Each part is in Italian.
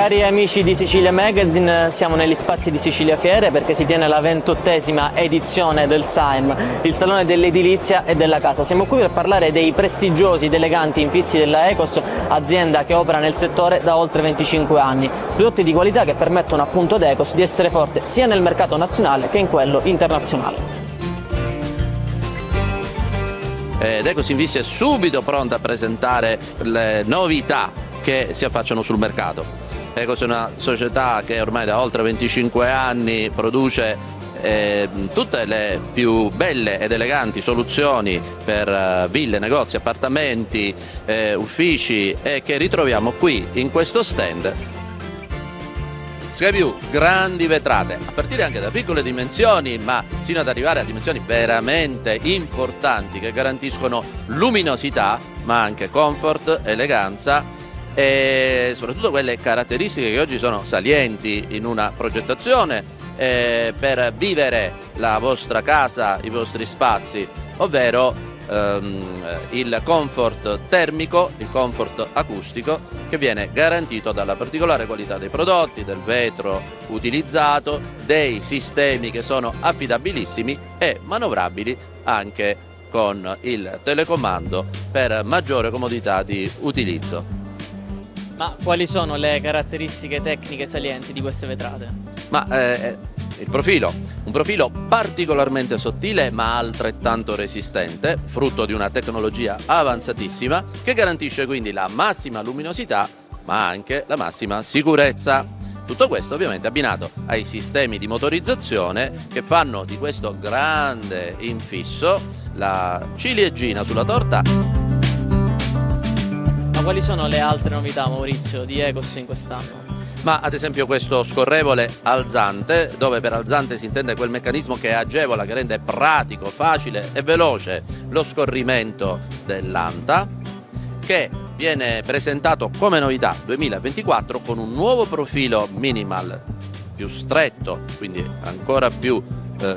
Cari amici di Sicilia Magazine, siamo negli spazi di Sicilia Fiere perché si tiene la 28ª edizione del SAEM, il Salone dell'Edilizia e della Casa. Siamo qui per parlare dei prestigiosi ed eleganti infissi della Ecos, azienda che opera nel settore da oltre 25 anni. Prodotti di qualità che permettono appunto ad Ecos di essere forte sia nel mercato nazionale che in quello internazionale. Ed Ecos Infissi è subito pronta a presentare le novità che si affacciano sul mercato. Ecos è una società che ormai da oltre 25 anni produce tutte le più belle ed eleganti soluzioni per ville, negozi, appartamenti, uffici e che ritroviamo qui in questo stand. Skyview, grandi vetrate, a partire anche da piccole dimensioni, ma fino ad arrivare a dimensioni veramente importanti che garantiscono luminosità, ma anche comfort, eleganza e soprattutto quelle caratteristiche che oggi sono salienti in una progettazione per vivere la vostra casa, i vostri spazi, ovvero il comfort termico, il comfort acustico che viene garantito dalla particolare qualità dei prodotti, del vetro utilizzato, dei sistemi che sono affidabilissimi e manovrabili anche con il telecomando per maggiore comodità di utilizzo. Ma quali sono le caratteristiche tecniche salienti di queste vetrate? Il profilo, un profilo particolarmente sottile ma altrettanto resistente, frutto di una tecnologia avanzatissima che garantisce quindi la massima luminosità ma anche la massima sicurezza. Tutto questo ovviamente abbinato ai sistemi di motorizzazione che fanno di questo grande infisso la ciliegina sulla torta. Ma quali sono le altre novità, Maurizio, di Ecos in quest'anno? Ma ad esempio questo scorrevole alzante, dove per alzante si intende quel meccanismo che agevola, che rende pratico, facile e veloce lo scorrimento dell'anta, che viene presentato come novità 2024 con un nuovo profilo minimal più stretto, quindi ancora più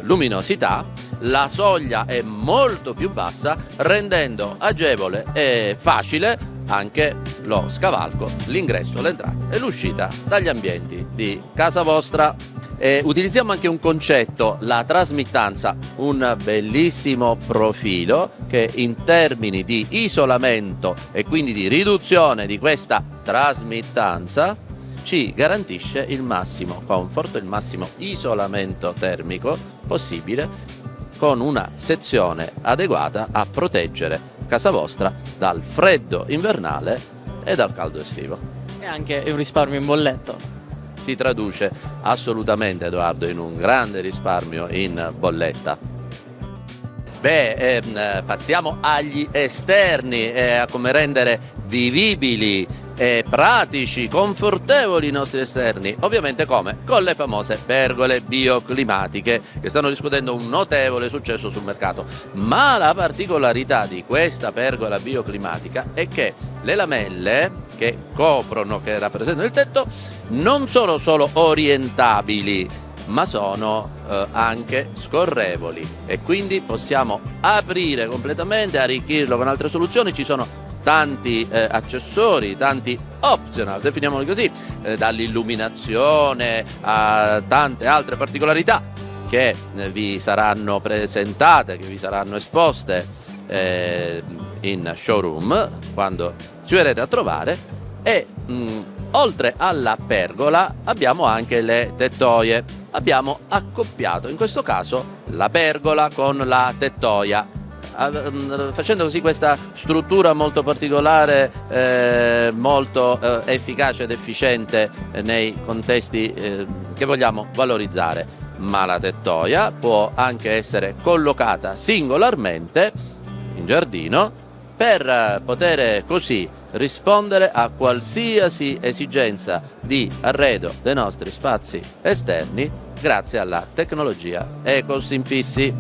luminosità. La soglia è molto più bassa, rendendo agevole e facile anche lo scavalco, l'ingresso, l'entrata e l'uscita dagli ambienti di casa vostra. Utilizziamo anche un concetto, la trasmittanza, un bellissimo profilo che in termini di isolamento e quindi di riduzione di questa trasmittanza ci garantisce il massimo comfort, il massimo isolamento termico possibile, con una sezione adeguata a proteggere casa vostra dal freddo invernale e dal caldo estivo. E anche un risparmio in bolletta. Si traduce assolutamente, Edoardo, in un grande risparmio in bolletta. Passiamo agli esterni, a come rendere vivibili e pratici, confortevoli i nostri esterni. Ovviamente come? Con le famose pergole bioclimatiche che stanno riscuotendo un notevole successo sul mercato. Ma la particolarità di questa pergola bioclimatica è che le lamelle che coprono, che rappresentano il tetto, non sono solo orientabili, ma sono anche scorrevoli e quindi possiamo aprire completamente, arricchirlo con altre soluzioni. Ci sono tanti accessori, tanti optional, definiamoli così, dall'illuminazione a tante altre particolarità che vi saranno presentate, che vi saranno esposte in showroom quando ci verrete a trovare. E oltre alla pergola abbiamo anche le tettoie. Abbiamo accoppiato in questo caso la pergola con la tettoia, facendo così questa struttura molto particolare, molto efficace ed efficiente nei contesti che vogliamo valorizzare. Ma la tettoia può anche essere collocata singolarmente in giardino per poter così rispondere a qualsiasi esigenza di arredo dei nostri spazi esterni grazie alla tecnologia Ecos Infissi.